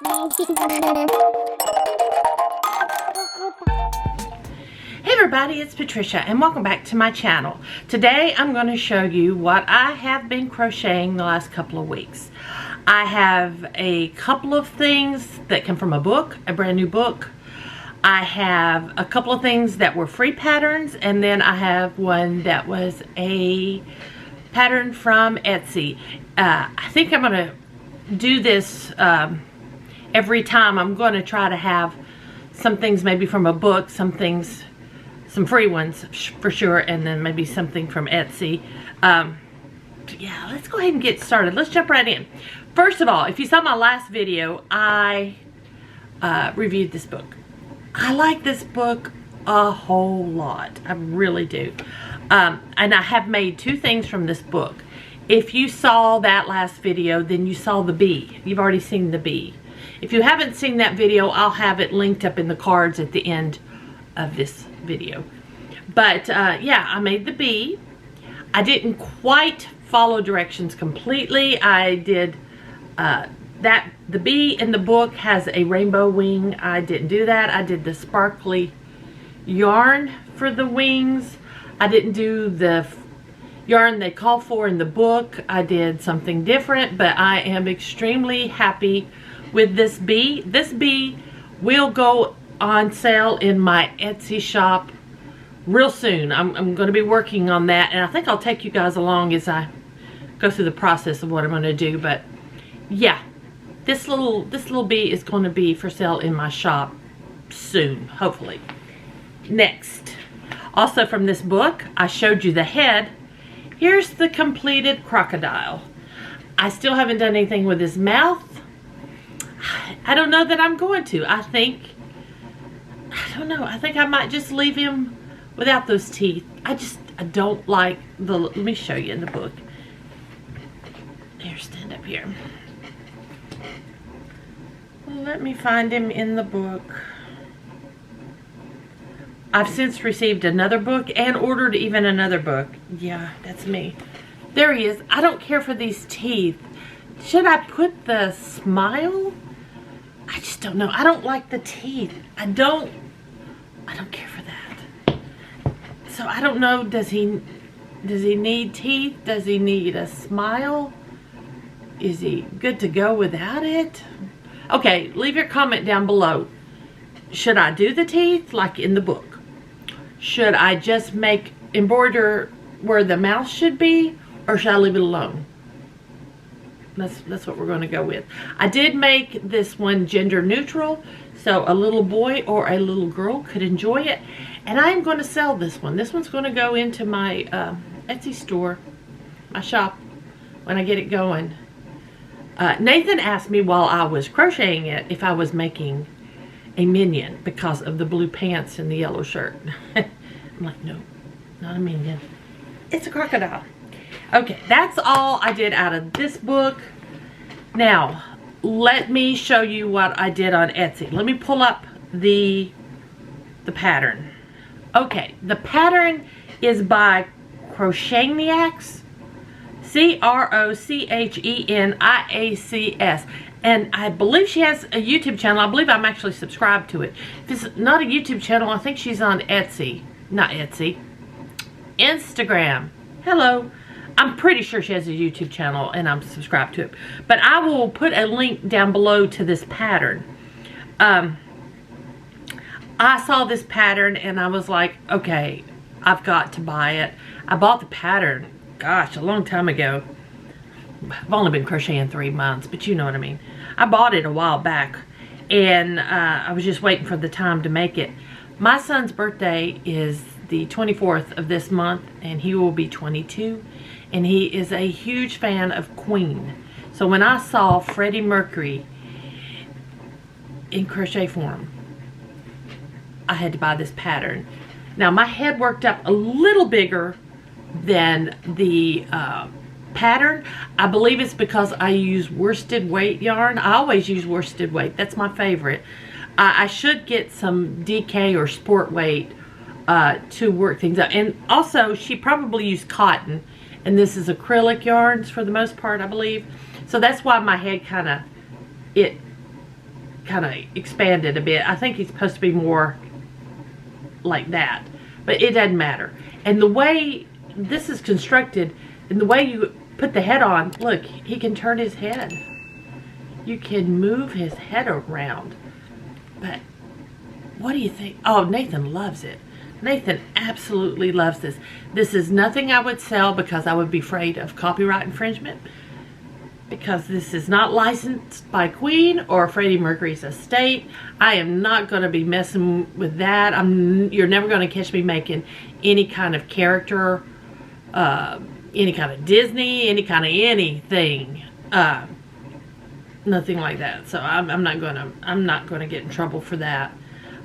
Hey everybody, it's Patricia and welcome back to my channel. Today I'm going to show you what I have been crocheting the last couple of weeks. I have a couple of things that come from a book, a brand new book. I have a couple of things that were free patterns, and then I have one that was a pattern from Etsy. I think I'm going to do this every time. I'm going to try to have some things maybe from a book, some things, some free ones for sure, and then maybe something from Etsy. Yeah, let's go ahead and get started. Let's jump right in. First of all, if you saw my last video, I reviewed this book. I like this book a whole lot. I really do. And I have made two things from this book. If you saw that last video, then you saw the bee. You've already seen the bee. If you haven't seen that video, I'll have it linked up in the cards at the end of this video. But yeah, I made the bee. I didn't quite follow directions completely. I did the bee in the book has a rainbow wing. I didn't do that. I did the sparkly yarn for the wings. I didn't do the yarn they call for in the book. I did something different, but I am extremely happy with this bee. This bee will go on sale in my Etsy shop real soon. I'm going to be working on that, and I think I'll take you guys along as I go through the process of what I'm going to do. But yeah, this little bee is going to be for sale in my shop soon, hopefully. Next, also from this book, I showed you the head. Here's the completed crocodile. I still haven't done anything with his mouth. I don't know that I'm going to. I don't know. I think I might just leave him without those teeth. I don't like the, let me show you in the book. Here, stand up here. Let me find him in the book. I've since received another book and ordered even another book. Yeah, that's me. There he is. I don't care for these teeth. Should I put the smile? I just don't know. I don't like the teeth. I don't care for that. So I don't know, does he need teeth? Does he need a smile? Is he good to go without it? Okay, leave your comment down below. Should I do the teeth like in the book? Should I just embroider where the mouth should be, or should I leave it alone? That's what we're going to go with. I did make this one gender neutral, so a little boy or a little girl could enjoy it. And I'm going to sell this one. This one's going to go into my Etsy store, my shop, when I get it going. Nathan asked me while I was crocheting it if I was making a minion because of the blue pants and the yellow shirt. I'm like, no, not a minion. It's a crocodile. Okay, that's all I did out of this book. Now, let me show you what I did on Etsy. Let me pull up the pattern. Okay, the pattern is by Crochetniacs. Crochenniacs. And I believe she has a YouTube channel. I believe I'm actually subscribed to it. If it's not a YouTube channel, I think she's on Etsy. Not Etsy. Instagram. Hello. I'm pretty sure she has a YouTube channel and I'm subscribed to it. But I will put a link down below to this pattern. I saw this pattern and I was like, okay, I've got to buy it. I bought the pattern, gosh, a long time ago. I've only been crocheting 3 months, but you know what I mean. I bought it a while back, and I was just waiting for the time to make it. My son's birthday is the 24th of this month, and he will be 22, and he is a huge fan of Queen. So when I saw Freddy Mercury in crochet form, I had to buy this pattern. Now my head worked up a little bigger than the pattern. I believe it's because I use worsted weight yarn. I always use worsted weight. That's my favorite. I should get some DK or sport weight to work things out. And also, she probably used cotton, and this is acrylic yarns for the most part, I believe. So that's why my head kind of, it kind of expanded a bit. I think he's supposed to be more like that, but it doesn't matter. And the way this is constructed, and the way you put the head on, look, he can turn his head. You can move his head around. But what do you think? Oh, Nathan loves it. Nathan absolutely loves this. This is nothing I would sell because I would be afraid of copyright infringement, because this is not licensed by Queen or Freddy Mercury's estate. I am not going to be messing with that. You're never going to catch me making any kind of character, any kind of Disney, any kind of anything, nothing like that. So I'm not gonna get in trouble for that.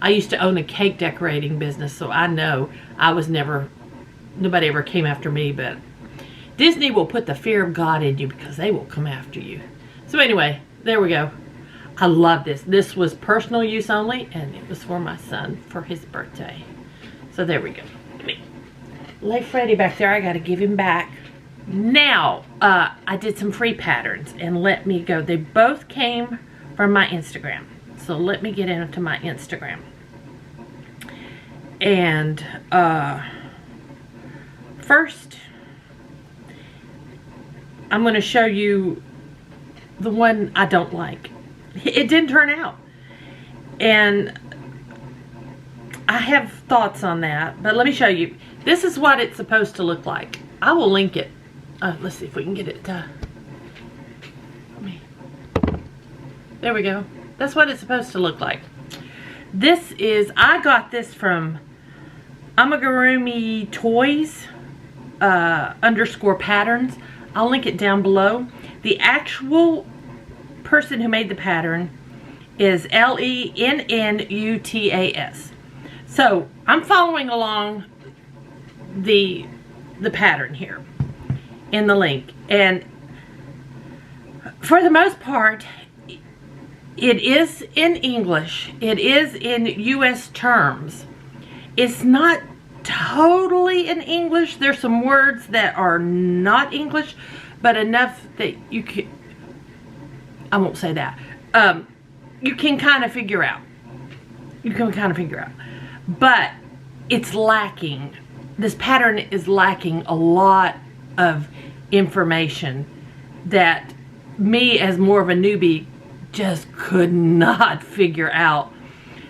I used to own a cake decorating business, so I know nobody ever came after me, but Disney will put the fear of God in you because they will come after you. So anyway, there we go. I love this. This was personal use only, and it was for my son for his birthday. So there we go. Lay Freddy back there. I got to give him back. Now, I did some free patterns, and let me go. They both came from my Instagram. So let me get into my Instagram. And first, I'm going to show you the one I don't like. It didn't turn out. And I have thoughts on that, but let me show you. This is what it's supposed to look like. I will link it. Let's see if we can get it. There we go. That's what it's supposed to look like. This is, I got this from Amigurumi Toys _ patterns. I'll link it down below. The actual person who made the pattern is Lennutas. So I'm following along the pattern here in the link, and for the most part it is in English. It is in US terms. It's not totally in English. There's some words that are not English, but enough that you can, I won't say that, you can kind of figure out. But it's lacking. This pattern is lacking a lot of information that me, as more of a newbie, just could not figure out.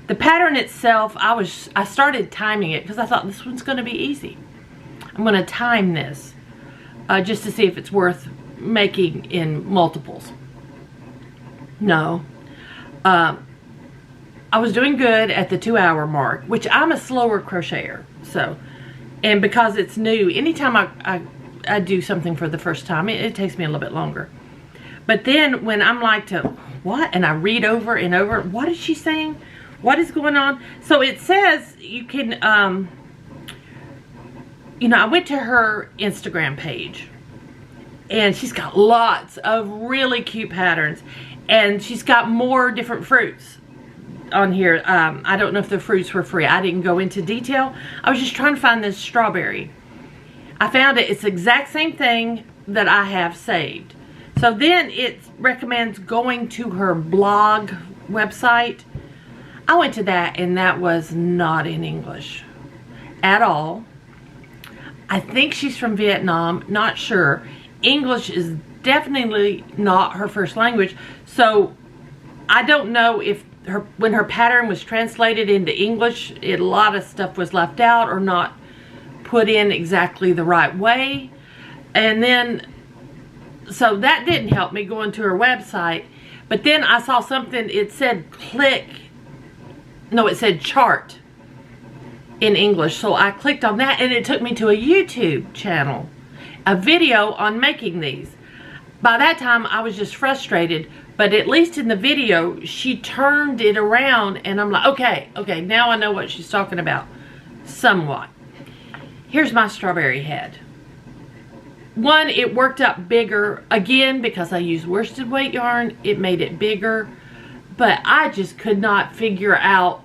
The pattern itself, I started timing it because I thought this one's going to be easy. I'm going to time this just to see if it's worth making in multiples. No. I was doing good at the 2-hour mark, which I'm a slower crocheter. So, and because it's new, anytime I do something for the first time, it takes me a little bit longer. But then when I'm like what? And I read over and over, what is she saying? What is going on? So it says you can, I went to her Instagram page, and she's got lots of really cute patterns, and she's got more different fruits on here. I don't know if the fruits were free. I didn't go into detail. I was just trying to find this strawberry. I found it. It's the exact same thing that I have saved. So then it recommends going to her blog website. I went to that, and that was not in English at all. I think she's from Vietnam, not sure. English is definitely not her first language, so I don't know if when her pattern was translated into English, a lot of stuff was left out or not put in exactly the right way. And then, so that didn't help me going to her website. But then I saw something, it said it said chart in English. So I clicked on that, and it took me to a YouTube channel, a video on making these. By that time, I was just frustrated, but at least in the video, she turned it around, and I'm like, okay, now I know what she's talking about, somewhat. Here's my strawberry head. One, it worked out bigger, again, because I used worsted weight yarn, it made it bigger, but I just could not figure out,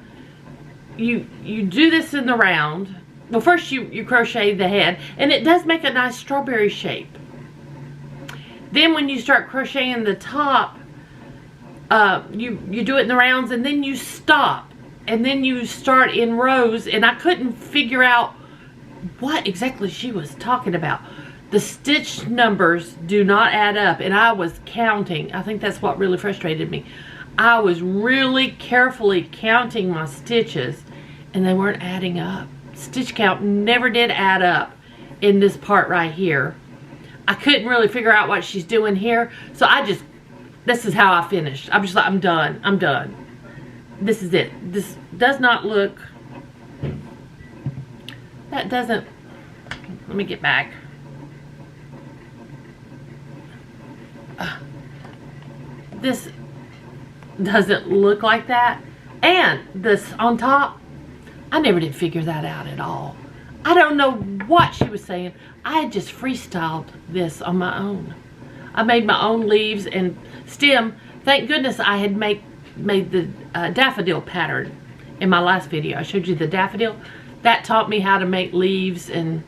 you do this in the round. Well, first you crochet the head, and it does make a nice strawberry shape. Then when you start crocheting the top, you do it in the rounds, and then you stop, and then you start in rows, and I couldn't figure out what exactly she was talking about. The stitch numbers do not add up, and I was counting. I think that's what really frustrated me. I was really carefully counting my stitches, and they weren't adding up. Stitch count never did add up in this part right here. I couldn't really figure out what she's doing here, so this is how I finished. I'm just like, I'm done. I'm done. This is it. This does not look... That doesn't... Let me get back. This doesn't look like that. And this on top, I never did figure that out at all. I don't know what she was saying. I had just freestyled this on my own. I made my own leaves and stem. Thank goodness I had made the daffodil pattern in my last video. I showed you the daffodil. That taught me how to make leaves, and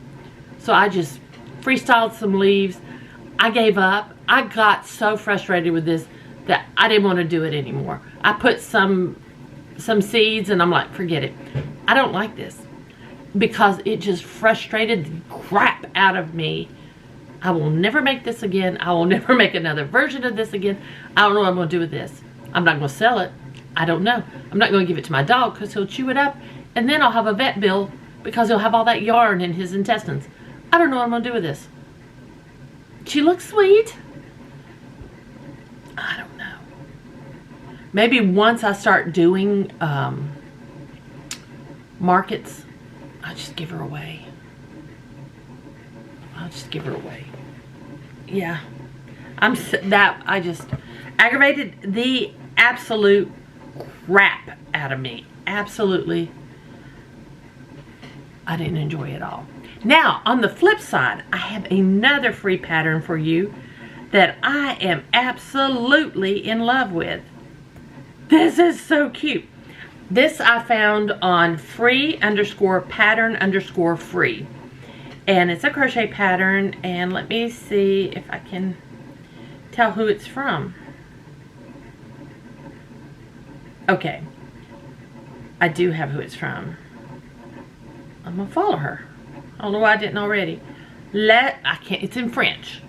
so I just freestyled some leaves. I gave up. I got so frustrated with this that I didn't want to do it anymore. I put some seeds, and I'm like, forget it. I don't like this because it just frustrated the crap out of me. I will never make this again. I will never make another version of this again. I don't know what I'm going to do with this. I'm not going to sell it. I don't know. I'm not going to give it to my dog because he'll chew it up, and then I'll have a vet bill because he'll have all that yarn in his intestines. I don't know what I'm going to do with this. She looks sweet. I don't know. Maybe once I start doing markets, I'll just give her away. I'll just give her away. Yeah. I just aggravated the absolute crap out of me. Absolutely. I didn't enjoy it all. Now, on the flip side, I have another free pattern for you that I am absolutely in love with. This is so cute. This I found on free_pattern_free. And it's a crochet pattern, and let me see if I can tell who it's from. Okay. I do have who it's from. I'm gonna follow her. I don't know why I didn't already. It's in French.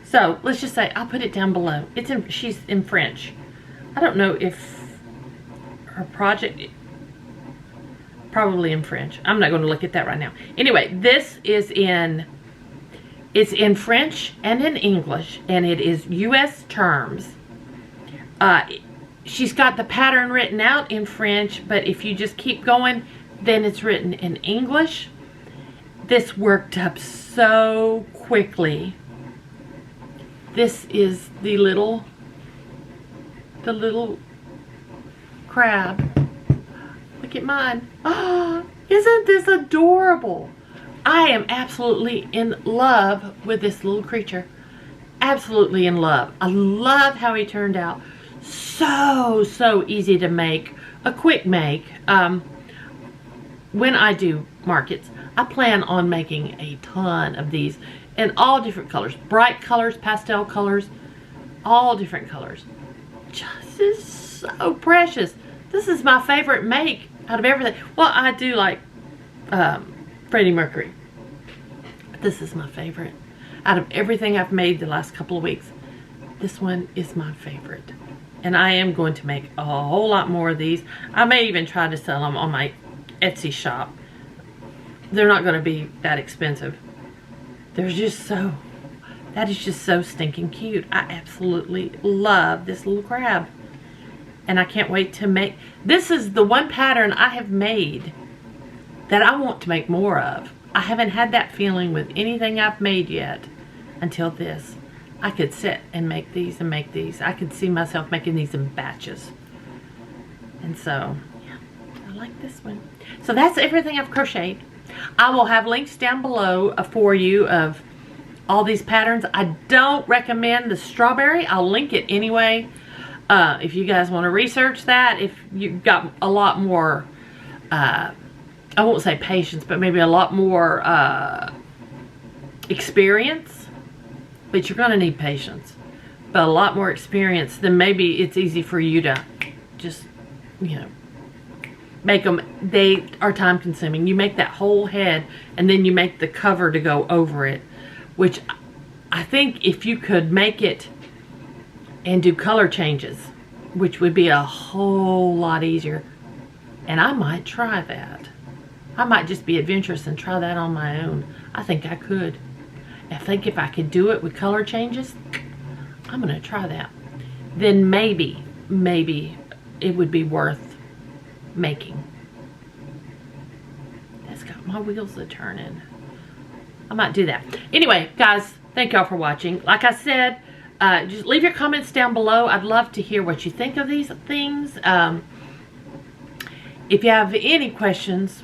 So let's just say I'll put it down below. She's in French. I don't know if her project, probably in French. I'm not going to look at that right now. Anyway, this is it's in French and in English, and it is US terms. She's got the pattern written out in French, but if you just keep going, then it's written in English. This worked up so quickly. This is the little crab. Look at mine. Oh, isn't this adorable? I am absolutely in love with this little creature. Absolutely in love. I love how he turned out. So easy to make. A quick make. When I do markets, I plan on making a ton of these in all different colors. Bright colors, pastel colors, all different colors. This is so precious. This is my favorite make out of everything. Well, I do like Freddy Mercury. But this is my favorite. Out of everything I've made the last couple of weeks, this one is my favorite. And I am going to make a whole lot more of these. I may even try to sell them on my Etsy shop. They're not going to be that expensive. They're just so, that is just so stinking cute. I absolutely love this little crab. And I can't wait to make, this is the one pattern I have made that I want to make more of. I haven't had that feeling with anything I've made yet until this. I could sit and make these and make these. I could see myself making these in batches. And so, yeah, I like this one. So that's everything I've crocheted. I will have links down below for you of all these patterns. I don't recommend the strawberry. I'll link it anyway. If you guys want to research that, if you've got a lot more, I won't say patience, but maybe a lot more experience. But you're going to need patience. but a lot more experience, then maybe it's easy for you to just, you know, make them. They are time consuming. You make that whole head and then you make the cover to go over it, which I think if you could make it and do color changes, which would be a whole lot easier, and I might try that. I might just be adventurous and try that on my own. I think I could. I think if I could do it with color changes, I'm gonna try that. Then maybe it would be worth making. That's got my wheels a turning. I might do that. Anyway, guys, thank y'all for watching. Like I said, just leave your comments down below. I'd love to hear what you think of these things. If you have any questions,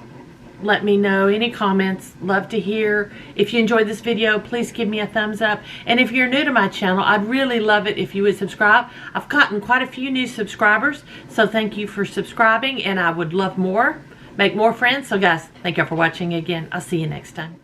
let me know. Any comments, love to hear. If you enjoyed this video, please give me a thumbs up. And if you're new to my channel, I'd really love it if you would subscribe. I've gotten quite a few new subscribers, so thank you for subscribing, and I would love more. Make more friends. So guys, thank you for watching again. I'll see you next time.